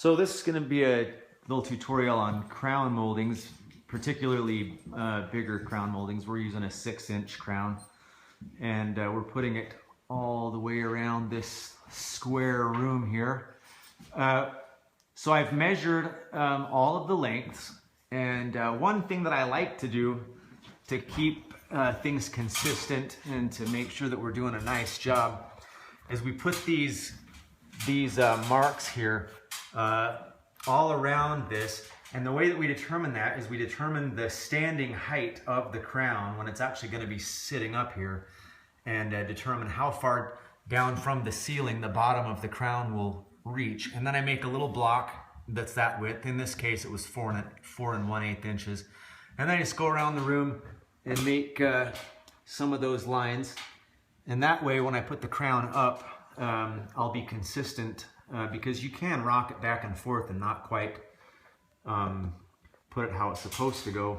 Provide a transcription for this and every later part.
So this is going to be a little tutorial on crown moldings, particularly bigger crown moldings. We're using a 6-inch crown, and we're putting it all the way around this square room here. So I've measured all of the lengths, and one thing that I like to do to keep things consistent and to make sure that we're doing a nice job is we put these marks here all around this. And the way that we determine that is we determine the standing height of the crown when it's actually going to be sitting up here, and determine how far down from the ceiling the bottom of the crown will reach. And then I make a little block that's that width. In this case it was 4 1/8 inches. And then I just go around the room and make some of those lines. And that way when I put the crown up, I'll be consistent, because you can rock it back and forth and not quite put it how it's supposed to go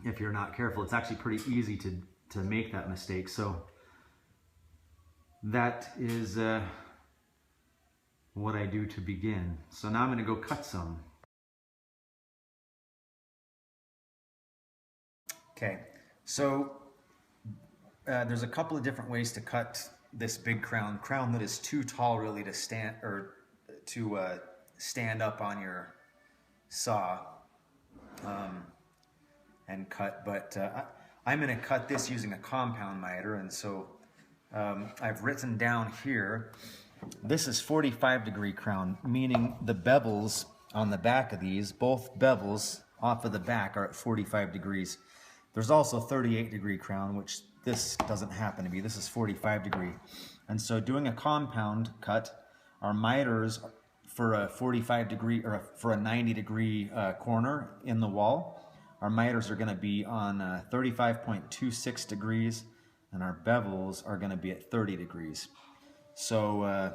if you're not careful. It's actually pretty easy to make that mistake. So that is what I do to begin. So now I'm going to go cut some. Okay, so there's a couple of different ways to cut this big crown that is too tall really to stand up on your saw and cut, but I'm going to cut this using a compound miter. And so I've written down here, this is 45-degree crown, meaning the bevels on the back of these, both bevels off of the back, are at 45 degrees. There's also 38-degree crown, which this doesn't happen to be. This is 45-degree. And so doing a compound cut, our miters for a 45-degree or for a 90-degree corner in the wall, our miters are going to be on 35.26 degrees, and our bevels are going to be at 30 degrees. So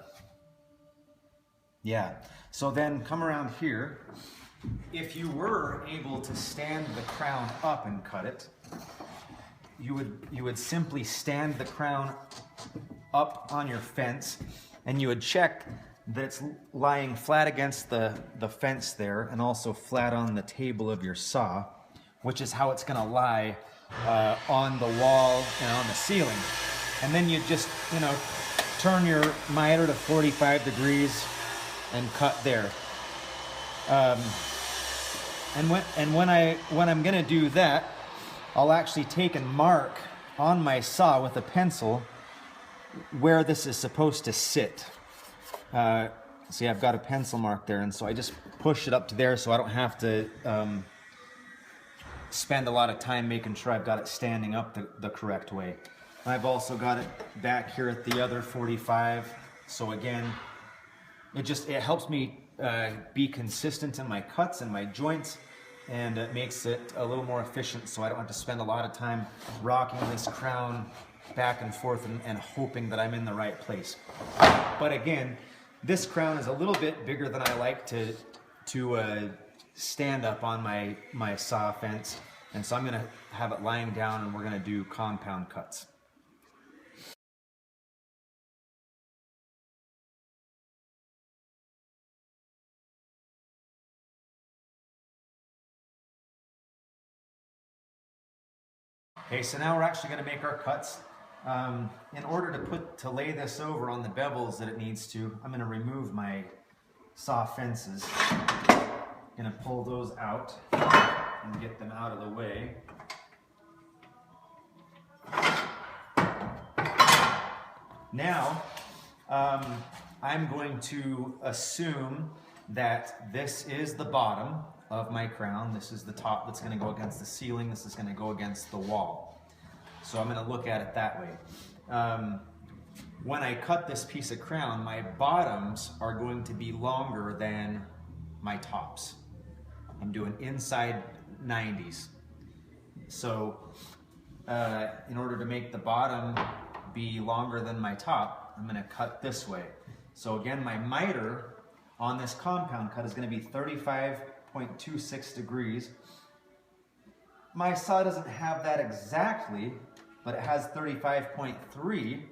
yeah, so then come around here. If you were able to stand the crown up and cut it, you would simply stand the crown up on your fence, and you would check that it's lying flat against the fence there, and also flat on the table of your saw, which is how it's going to lie on the wall and on the ceiling. And then you just, turn your miter to 45 degrees and cut there. And when I'm going to do that, I'll actually take and mark on my saw with a pencil where this is supposed to sit. See, I've got a pencil mark there, and so I just push it up to there so I don't have to spend a lot of time making sure I've got it standing up the correct way. I've also got it back here at the other 45. So again, it helps me be consistent in my cuts and my joints, and it makes it a little more efficient, so I don't have to spend a lot of time rocking this crown back and forth and hoping that I'm in the right place. But again, this crown is a little bit bigger than I like to stand up on my saw fence, and so I'm going to have it lying down, and we're going to do compound cuts. Okay, so now we're actually going to make our cuts. In order to lay this over on the bevels that it needs to, I'm going to remove my saw fences. I'm going to pull those out and get them out of the way. Now, I'm going to assume that this is the bottom of my crown. This is the top that's going to go against the ceiling. This is going to go against the wall. So I'm going to look at it that way. When I cut this piece of crown, my bottoms are going to be longer than my tops. I'm doing inside 90s. So in order to make the bottom be longer than my top, I'm going to cut this way. So again, my miter on this compound cut is going to be 35.26 degrees. My saw doesn't have that exactly, but it has 35.3.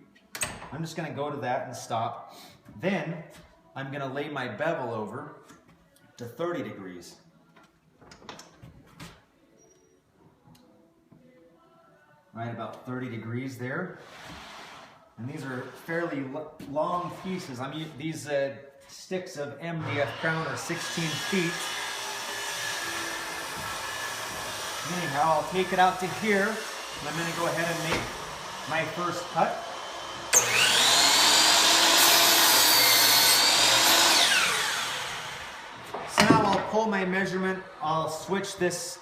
I'm just going to go to that and stop. Then I'm going to lay my bevel over, to 30 degrees. Right about 30 degrees there. And these are fairly long pieces. These sticks of MDF crown are 16 feet. Anyhow, I'll take it out to here, and I'm going to go ahead and make my first cut. So now I'll pull my measurement. I'll switch this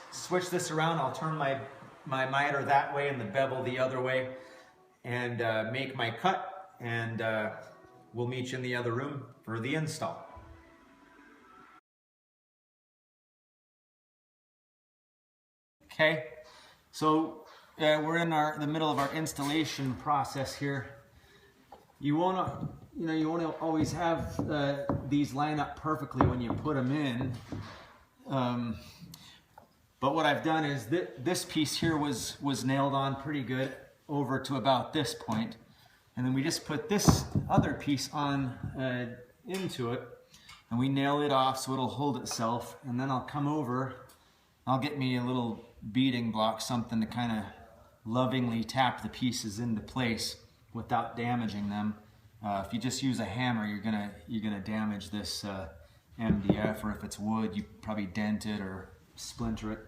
around. I'll turn my miter that way and the bevel the other way, and make my cut, and we'll meet you in the other room for the install. Okay, so we're in the middle of our installation process here. You won't always have these line up perfectly when you put them in. But what I've done is this piece here was nailed on pretty good over to about this point, and then we just put this other piece on into it, and we nail it off so it'll hold itself. And then I'll come over, I'll get me a little beading block, something to kind of lovingly tap the pieces into place without damaging them. If you just use a hammer, you're gonna damage this MDF, or if it's wood, you probably dent it or splinter it.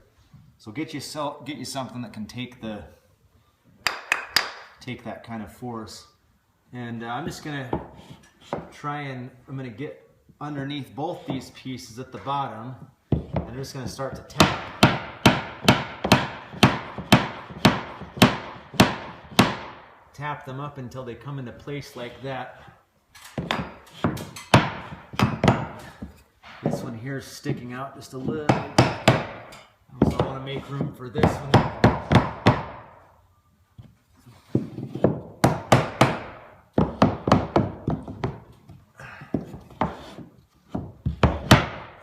So get you something that can take that kind of force. And I'm just gonna I'm gonna get underneath both these pieces at the bottom, and I'm just gonna start to tap them up until they come into place like that. This one here is sticking out just a little. So I want to make room for this one.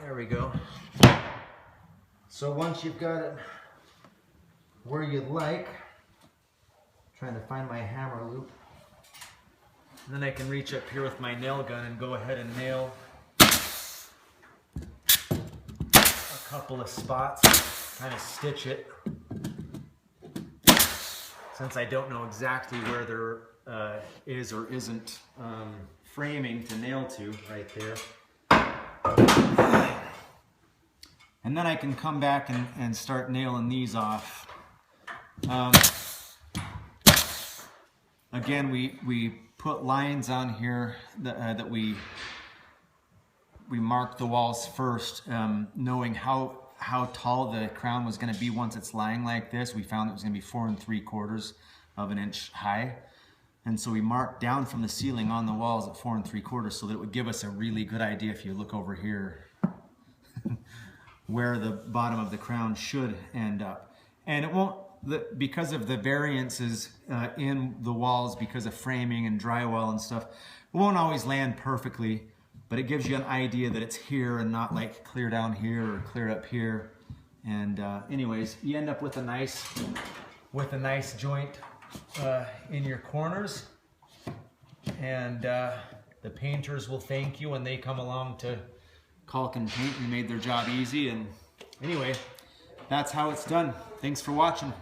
There we go. So once you've got it where you'd like, trying to find my hammer loop, and then I can reach up here with my nail gun and go ahead and nail a couple of spots, kind of stitch it, since I don't know exactly where there is or isn't framing to nail to right there. And then I can come back and start nailing these off. Again, we put lines on here that we mark the walls first, knowing how tall the crown was going to be once it's lying like this. We found it was going to be 4 3/4 of an inch high, and so we marked down from the ceiling on the walls at 4 3/4 so that it would give us a really good idea, if you look over here, where the bottom of the crown should end up. And it won't, because of the variances in the walls, because of framing and drywall and stuff, it won't always land perfectly, but it gives you an idea that it's here and not like clear down here or clear up here. And anyways, you end up with a nice joint in your corners, and the painters will thank you when they come along to caulk and paint and made their job easy. And anyway, that's how it's done. Thanks for watching.